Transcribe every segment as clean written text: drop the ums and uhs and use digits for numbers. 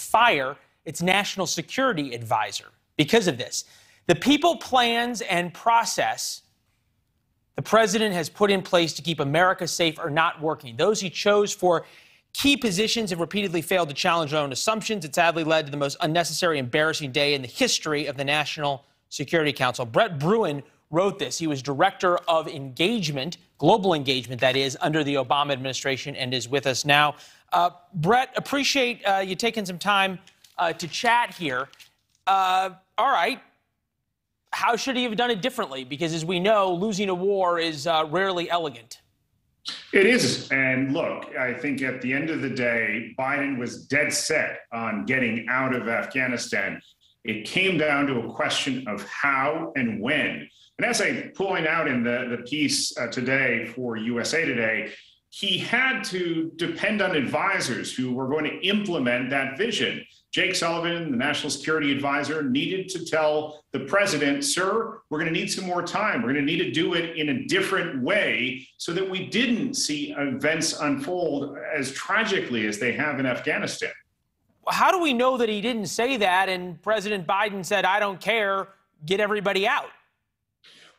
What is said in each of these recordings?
fire its national security advisor because of this. The people, plans, and process the president has put in place to keep America safe are not working. Those he chose for key positions have repeatedly failed to challenge their own assumptions. It sadly led to the most unnecessary, embarrassing day in the history of the National Security Council. Brett Bruen wrote this. He was director of engagement, global engagement, that is, under the Obama administration, and is with us now. Brett, appreciate you taking some time to chat here. All right. How should he have done it differently? Because as we know, losing a war is rarely elegant. It is. And look, I think at the end of the day, Biden was dead set on getting out of Afghanistan. It came down to a question of how and when. And as I point out in the piece today for USA Today, he had to depend on advisors who were going to implement that vision. Jake Sullivan, the national security advisor, needed to tell the president, sir, we're going to need some more time. We're going to need to do it in a different way so that we didn't see events unfold as tragically as they have in Afghanistan. How do we know that he didn't say that and President Biden said, I don't care, get everybody out?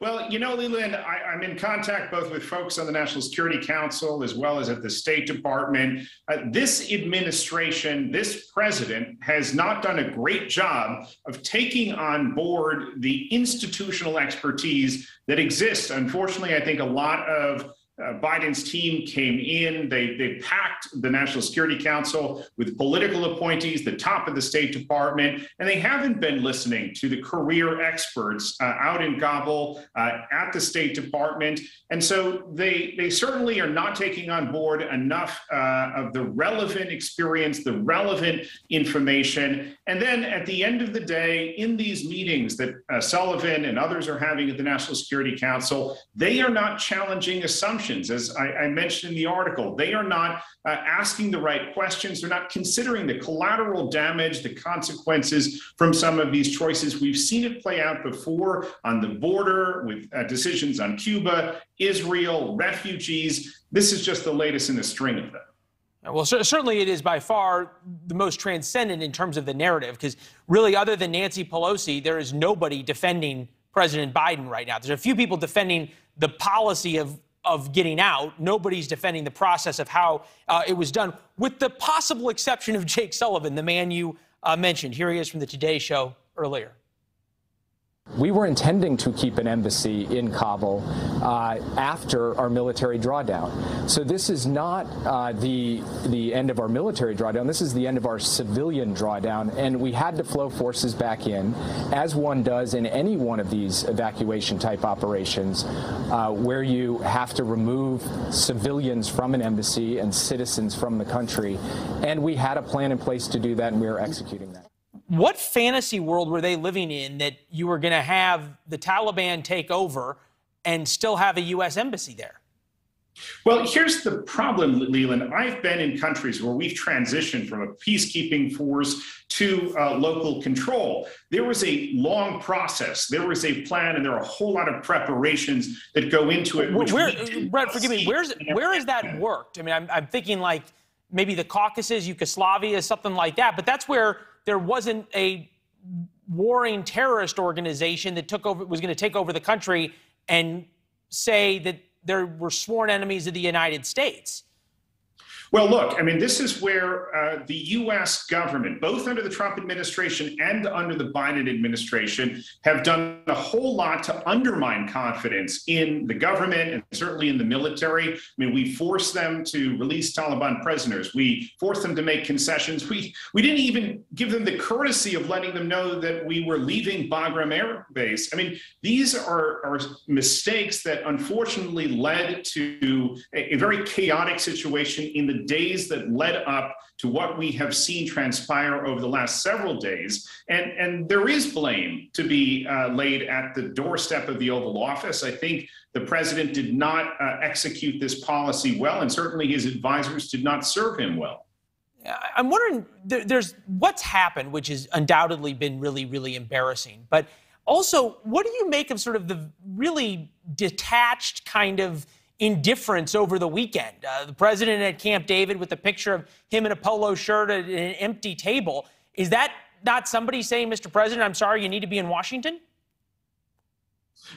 Well, you know, Leland, I'm in contact both with folks on the National Security Council as well as at the State Department. This administration, this president has not done a great job of taking on board the institutional expertise that exists. Unfortunately, I think a lot of Biden's team came in, they packed the National Security Council with political appointees, the top of the State Department, and they haven't been listening to the career experts out in Kabul, at the State Department. And so they certainly are not taking on board enough of the relevant experience, the relevant information. And then at the end of the day, in these meetings that Sullivan and others are having at the National Security Council, they are not challenging assumptions. As I mentioned in the article, they are not asking the right questions. They're not considering the collateral damage, the consequences from some of these choices. We've seen it play out before on the border with decisions on Cuba, Israel, refugees. This is just the latest in a string of them. Well, certainly it is by far the most transcendent in terms of the narrative, because really, other than Nancy Pelosi, there is nobody defending President Biden right now. There's a few people defending the policy of getting out. Nobody's defending the process of how it was done, with the possible exception of Jake Sullivan, the man you mentioned. Here he is from the Today Show earlier. We were intending to keep an embassy in Kabul after our military drawdown. So this is not the end of our military drawdown. This is the end of our civilian drawdown. And we had to flow forces back in, as one does in any one of these evacuation type operations, where you have to remove civilians from an embassy and citizens from the country. And we had a plan in place to do that, and we are executing that. What fantasy world were they living in that you were going to have the Taliban take over and still have a U.S. embassy there? Well, here's the problem, Leland. I've been in countries where we've transitioned from a peacekeeping force to local control. There was a long process. There was a plan, and there are a whole lot of preparations that go into it. Brett, forgive me. Where has that worked? I mean, I'm thinking like maybe the Caucasus, Yugoslavia, something like that. But that's where there wasn't a warring terrorist organization that was going to take over the country and say that there were sworn enemies of the United States. Well, look, I mean, this is where the U.S. government, both under the Trump administration and under the Biden administration, have done a whole lot to undermine confidence in the government and certainly in the military. I mean, we forced them to release Taliban prisoners. We forced them to make concessions. We didn't even give them the courtesy of letting them know that we were leaving Bagram Air Base. I mean, these are mistakes that unfortunately led to a very chaotic situation in the days that led up to what we have seen transpire over the last several days. And there is blame to be laid at the doorstep of the Oval Office. I think the president did not execute this policy well, and certainly his advisors did not serve him well. I'm wondering, there's what's happened, which has undoubtedly been really, really embarrassing. But also, what do you make of sort of the really detached kind of indifference over the weekend? The president at Camp David with a picture of him in a polo shirt at an empty table. Is that not somebody saying, Mr. President, I'm sorry, you need to be in Washington?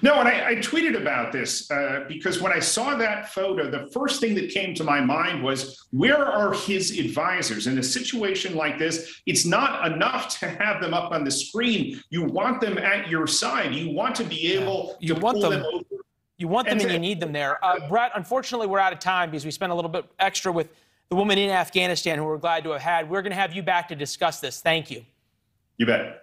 No, and I tweeted about this because when I saw that photo, the first thing that came to my mind was, where are his advisors? In a situation like this, it's not enough to have them up on the screen. You want them at your side. You want to be able to pull them over. You want them and you need them there. Brett, unfortunately, we're out of time because we spent a little bit extra with the woman in Afghanistan who we're glad to have had. We're going to have you back to discuss this. Thank you. You bet.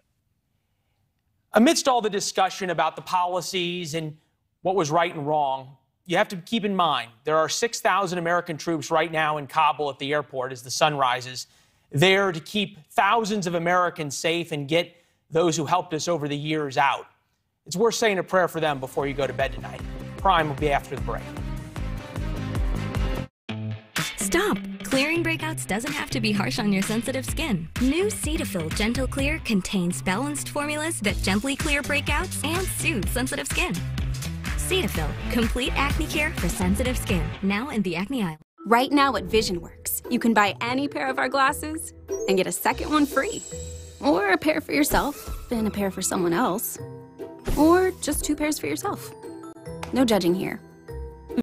Amidst all the discussion about the policies and what was right and wrong, you have to keep in mind there are 6,000 American troops right now in Kabul at the airport as the sun rises, there to keep thousands of Americans safe and get those who helped us over the years out. It's worth saying a prayer for them before you go to bed tonight. Prime will be after the break. Stop! Clearing breakouts doesn't have to be harsh on your sensitive skin. New Cetaphil Gentle Clear contains balanced formulas that gently clear breakouts and soothe sensitive skin. Cetaphil, complete acne care for sensitive skin. Now in the Acne aisle. Right now at VisionWorks, you can buy any pair of our glasses and get a second one free. Or a pair for yourself and a pair for someone else. Or just 2 pairs for yourself. No judging here.